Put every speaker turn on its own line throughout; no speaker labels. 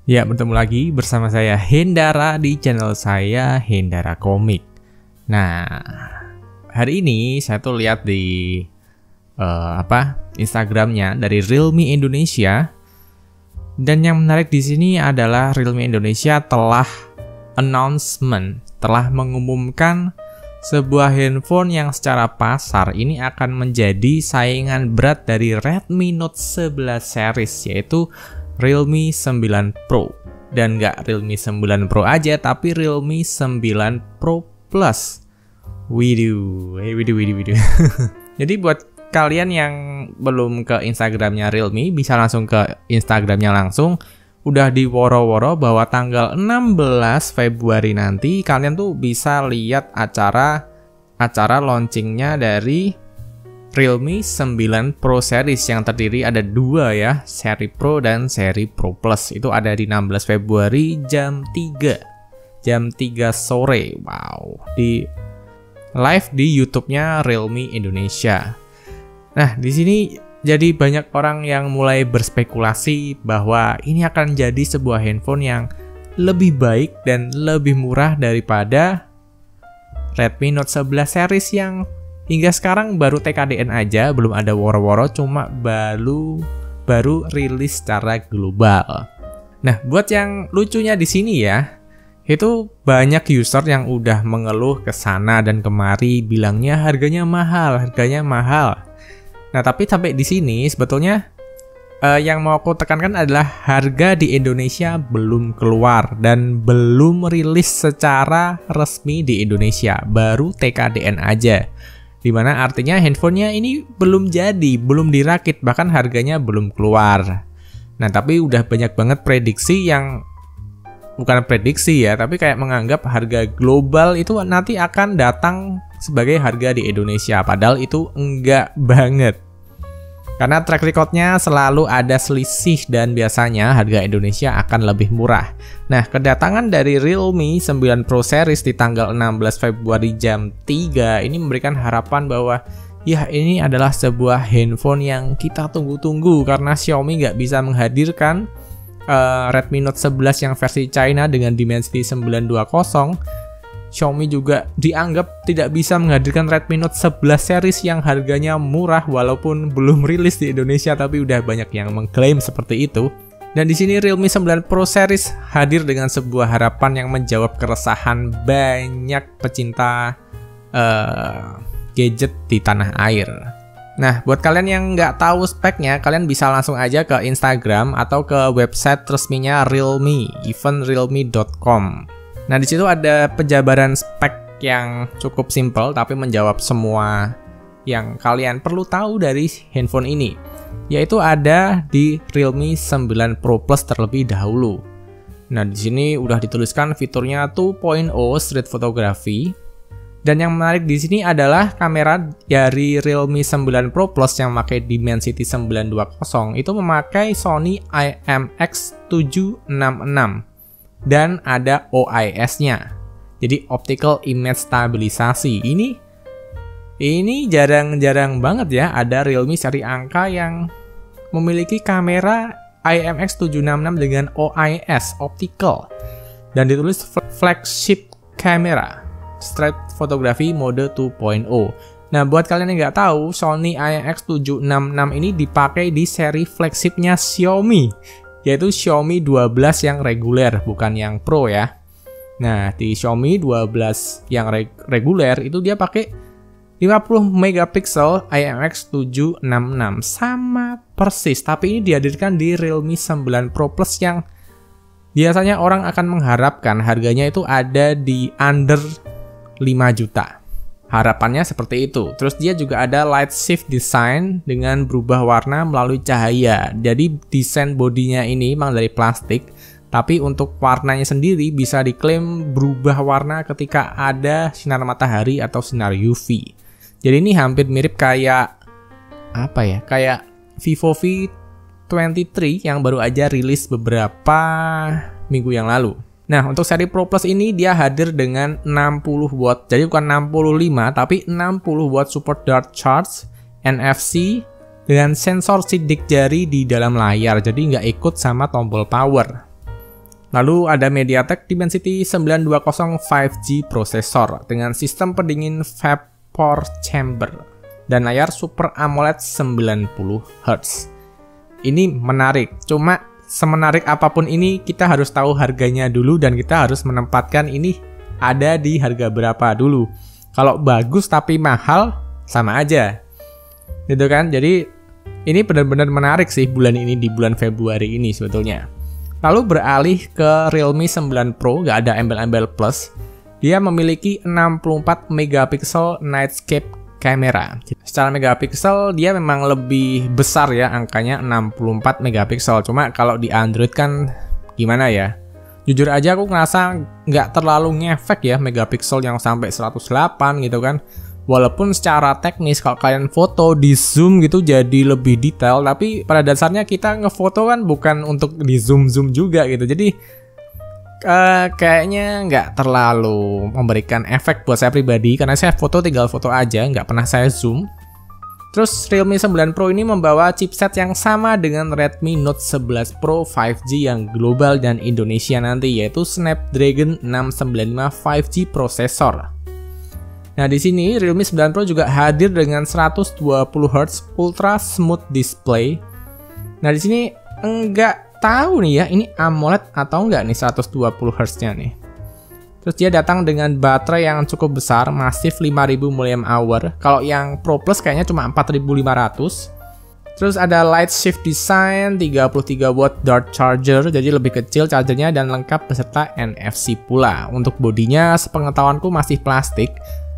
Ya, bertemu lagi bersama saya Hendara di channel saya Hendara Komik. Nah, hari ini saya tuh lihat di Instagramnya dari Realme Indonesia. Dan yang menarik di sini adalah Realme Indonesia telah mengumumkan sebuah handphone yang secara pasar ini akan menjadi saingan berat dari Redmi Note 11 series, yaitu Realme 9 Pro. Dan nggak Realme 9 Pro aja, tapi Realme 9 Pro Plus. Widih. Jadi buat kalian yang belum ke Instagramnya Realme, bisa langsung ke Instagramnya langsung. Udah diworo-woro bahwa tanggal 16 Februari nanti kalian tuh bisa lihat acara launchingnya dari Realme 9 Pro series yang terdiri ada dua ya, seri Pro dan seri Pro Plus. Itu ada di 16 Februari jam 3 sore. Wow, di live di YouTube-nya Realme Indonesia. Nah, di sini jadi banyak orang yang mulai berspekulasi bahwa ini akan jadi sebuah handphone yang lebih baik dan lebih murah daripada Redmi Note 11 series yang hingga sekarang baru TKDN aja, belum ada woro-woro, cuma baru rilis secara global. Nah, buat yang lucunya di sini ya, itu banyak user yang udah mengeluh ke sana dan kemari bilangnya harganya mahal. Nah, tapi sampai di sini sebetulnya yang mau aku tekankan adalah harga di Indonesia belum keluar dan belum rilis secara resmi di Indonesia, baru TKDN aja. Dimana artinya handphonenya ini belum jadi, belum dirakit, bahkan harganya belum keluar. Nah, tapi udah banyak banget prediksi yang bukan prediksi ya, tapi kayak menganggap harga global itu nanti akan datang sebagai harga di Indonesia. Padahal itu enggak banget. Karena track record-nya selalu ada selisih dan biasanya harga Indonesia akan lebih murah. Nah, kedatangan dari Realme 9 Pro series di tanggal 16 Februari jam 3 ini memberikan harapan bahwa ya ini adalah sebuah handphone yang kita tunggu-tunggu karena Xiaomi nggak bisa menghadirkan Redmi Note 11 yang versi China dengan Dimensity 920. Xiaomi juga dianggap tidak bisa menghadirkan Redmi Note 11 series yang harganya murah walaupun belum rilis di Indonesia, tapi udah banyak yang mengklaim seperti itu. Dan di sini Realme 9 Pro series hadir dengan sebuah harapan yang menjawab keresahan banyak pecinta gadget di tanah air. Nah, buat kalian yang nggak tahu speknya, kalian bisa langsung aja ke Instagram atau ke website resminya Realme, eventrealme.com. Nah, di situ ada penjabaran spek yang cukup simpel tapi menjawab semua yang kalian perlu tahu dari handphone ini. Yaitu ada di Realme 9 Pro Plus terlebih dahulu. Nah, di sini udah dituliskan fiturnya 2.0 Street Photography. Dan yang menarik di sini adalah kamera dari Realme 9 Pro Plus yang memakai Dimensity 920 itu memakai Sony IMX766. Dan ada OIS-nya. Jadi Optical Image Stabilisasi. Ini jarang-jarang banget ya ada Realme seri angka yang memiliki kamera IMX766 dengan OIS optical dan ditulis flagship camera Street Photography mode 2.0. Nah, buat kalian yang nggak tahu, Sony IMX766 ini dipakai di seri flagshipnya Xiaomi, yaitu Xiaomi 12 yang reguler, bukan yang Pro ya. Nah, di Xiaomi 12 yang reguler itu dia pakai 50 megapiksel IMX766. Sama persis, tapi ini dihadirkan di Realme 9 Pro Plus yang biasanya orang akan mengharapkan harganya itu ada di under 5 juta. Harapannya seperti itu. Terus dia juga ada light shift design dengan berubah warna melalui cahaya. Jadi desain bodinya ini memang dari plastik, tapi untuk warnanya sendiri bisa diklaim berubah warna ketika ada sinar matahari atau sinar UV. Jadi ini hampir mirip kayak Kayak Vivo V23 yang baru aja rilis beberapa minggu yang lalu. Nah, untuk seri Pro Plus ini dia hadir dengan 60 watt. Jadi bukan 65, tapi 60 watt support dart charge, NFC, dengan sensor sidik jari di dalam layar. Jadi nggak ikut sama tombol power. Lalu ada MediaTek Dimensity 920 5G prosesor dengan sistem pendingin vapor chamber dan layar Super AMOLED 90 Hz. Ini menarik, cuma semenarik apapun ini kita harus tahu harganya dulu dan kita harus menempatkan ini ada di harga berapa dulu. Kalau bagus tapi mahal, sama aja. Gitu kan? Jadi ini benar-benar menarik sih bulan ini, di bulan Februari ini sebetulnya. Lalu beralih ke Realme 9 Pro, gak ada embel-embel plus. Dia memiliki 64 megapiksel nightscape kamera. Secara megapiksel dia memang lebih besar ya angkanya 64 megapiksel. Cuma kalau di Android kan gimana ya? Jujur aja aku ngerasa nggak terlalu ngefek ya megapiksel yang sampai 108 gitu kan. Walaupun secara teknis kalau kalian foto di zoom gitu jadi lebih detail, tapi pada dasarnya kita ngefoto kan bukan untuk di zoom juga gitu. Jadi kayaknya nggak terlalu memberikan efek buat saya pribadi karena saya foto tinggal foto aja, nggak pernah saya zoom. Terus Realme 9 Pro ini membawa chipset yang sama dengan Redmi Note 11 Pro 5G yang global dan Indonesia nanti, yaitu Snapdragon 695 5G prosesor. Nah, di sini Realme 9 Pro juga hadir dengan 120 Hz Ultra Smooth Display. Nah, di sini enggak tahu nih ya, ini AMOLED atau enggak nih 120 Hz-nya nih. Terus dia datang dengan baterai yang cukup besar, masif 5000 mAh. Kalau yang Pro Plus kayaknya cuma 4500. Terus ada light shift design, 33 watt dart charger, jadi lebih kecil chargernya dan lengkap beserta NFC pula. Untuk bodinya sepengetahuanku masih plastik.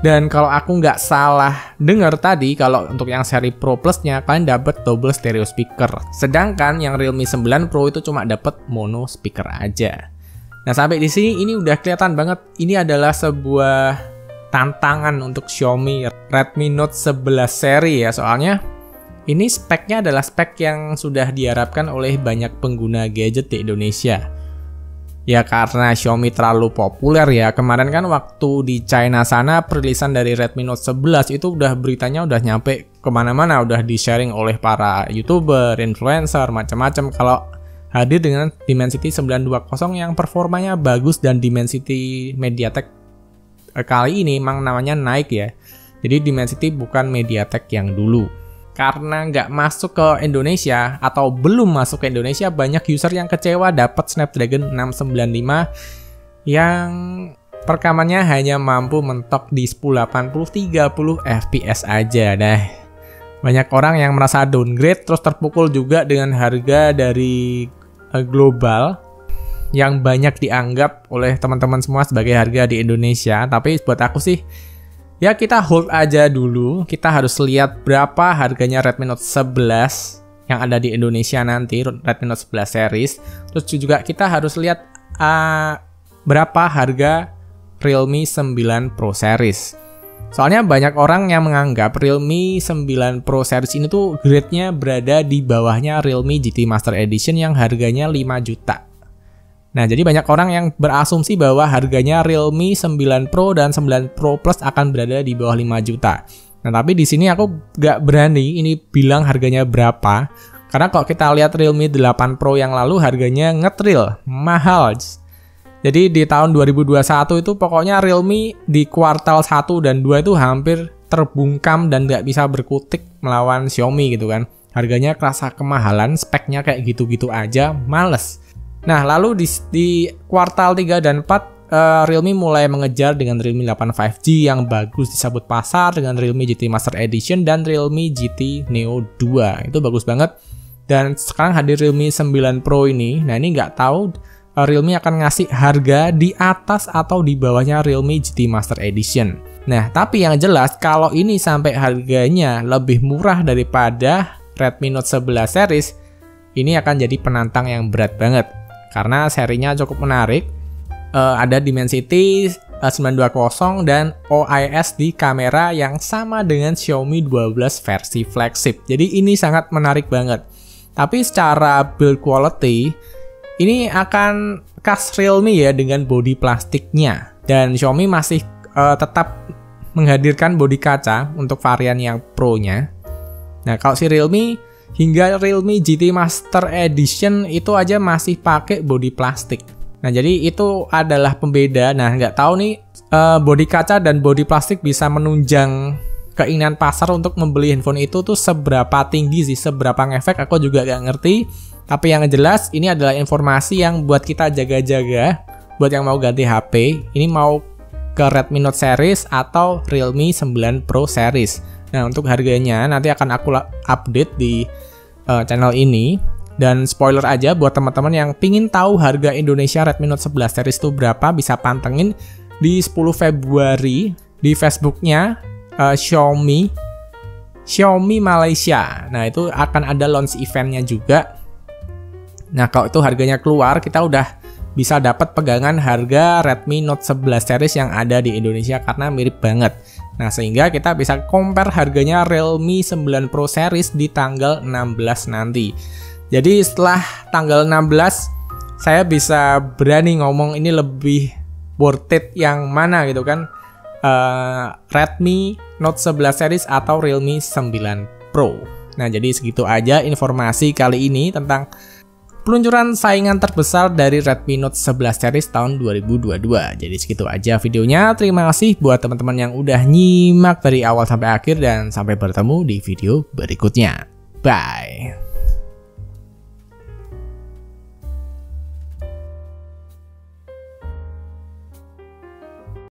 Dan kalau aku nggak salah dengar tadi, kalau untuk yang seri Pro Plus-nya kalian dapat double stereo speaker. Sedangkan yang Realme 9 Pro itu cuma dapat mono speaker aja. Nah, sampai di sini ini udah kelihatan banget ini adalah sebuah tantangan untuk Xiaomi Redmi Note 11 seri ya. Soalnya ini speknya adalah spek yang sudah diharapkan oleh banyak pengguna gadget di Indonesia. Ya karena Xiaomi terlalu populer ya. Kemarin kan waktu di China sana perilisan dari Redmi Note 11 itu udah beritanya udah nyampe kemana-mana, udah di-sharing oleh para YouTuber, influencer, macam-macam. Kalau hadir dengan Dimensity 920 yang performanya bagus dan Dimensity MediaTek kali ini memang namanya naik ya. Jadi Dimensity bukan MediaTek yang dulu. Karena nggak masuk ke Indonesia atau belum masuk ke Indonesia, banyak user yang kecewa dapat Snapdragon 695 yang perekamannya hanya mampu mentok di 1080 30 fps aja. Nah, banyak orang yang merasa downgrade terus terpukul juga dengan harga dari global yang banyak dianggap oleh teman-teman semua sebagai harga di Indonesia. Tapi buat aku sih, ya kita hold aja dulu, kita harus lihat berapa harganya Redmi Note 11 yang ada di Indonesia nanti, Redmi Note 11 series. Terus juga kita harus lihat berapa harga Realme 9 Pro series. Soalnya banyak orang yang menganggap Realme 9 Pro series ini tuh grade-nya berada di bawahnya Realme GT Master Edition yang harganya 5 juta. Nah, jadi banyak orang yang berasumsi bahwa harganya Realme 9 Pro dan 9 Pro Plus akan berada di bawah 5 juta. Nah, tapi di sini aku nggak berani ini bilang harganya berapa. Karena kalau kita lihat Realme 8 Pro yang lalu harganya ngetril, mahal. Jadi di tahun 2021 itu pokoknya Realme di kuartal 1 dan 2 itu hampir terbungkam dan nggak bisa berkutik melawan Xiaomi gitu kan. Harganya kerasa kemahalan, speknya kayak gitu-gitu aja, males. Nah, lalu di kuartal 3 dan 4, Realme mulai mengejar dengan Realme 8 5G yang bagus disambut pasar dengan Realme GT Master Edition dan Realme GT Neo 2. Itu bagus banget. Dan sekarang hadir Realme 9 Pro ini. Nah, ini nggak tahu Realme akan ngasih harga di atas atau di bawahnya Realme GT Master Edition. Nah, tapi yang jelas kalau ini sampai harganya lebih murah daripada Redmi Note 11 series, ini akan jadi penantang yang berat banget. Karena serinya cukup menarik, ada Dimensity 920 dan OIS di kamera yang sama dengan Xiaomi 12 versi flagship. Jadi ini sangat menarik banget. Tapi secara build quality, ini akan khas Realme ya dengan bodi plastiknya. Dan Xiaomi masih tetap menghadirkan bodi kaca untuk varian yang Pro-nya. Nah, kalau si Realme hingga Realme GT Master Edition itu aja masih pakai bodi plastik. Nah, jadi itu adalah pembeda. Nah, nggak tahu nih bodi kaca dan bodi plastik bisa menunjang keinginan pasar untuk membeli handphone itu tuh seberapa tinggi sih, seberapa ngefek, aku juga nggak ngerti. Tapi yang jelas ini adalah informasi yang buat kita jaga-jaga, buat yang mau ganti HP, ini mau ke Redmi Note series atau Realme 9 Pro series. Nah, untuk harganya nanti akan aku update di channel ini. Dan spoiler aja buat teman-teman yang pingin tahu harga Indonesia Redmi Note 11 series itu berapa, bisa pantengin di 10 Februari di Facebooknya Xiaomi Malaysia. Nah, itu akan ada launch eventnya juga. Nah, kalau itu harganya keluar, kita udah bisa dapat pegangan harga Redmi Note 11 series yang ada di Indonesia karena mirip banget. Nah, sehingga kita bisa compare harganya Realme 9 Pro series di tanggal 16 nanti. Jadi setelah tanggal 16, saya bisa berani ngomong ini lebih worth it yang mana gitu kan. Redmi Note 11 series atau Realme 9 Pro. Nah, jadi segitu aja informasi kali ini tentang peluncuran saingan terbesar dari Redmi Note 11 series tahun 2022. Jadi segitu aja videonya. Terima kasih buat teman-teman yang udah nyimak dari awal sampai akhir dan sampai bertemu di video berikutnya. Bye.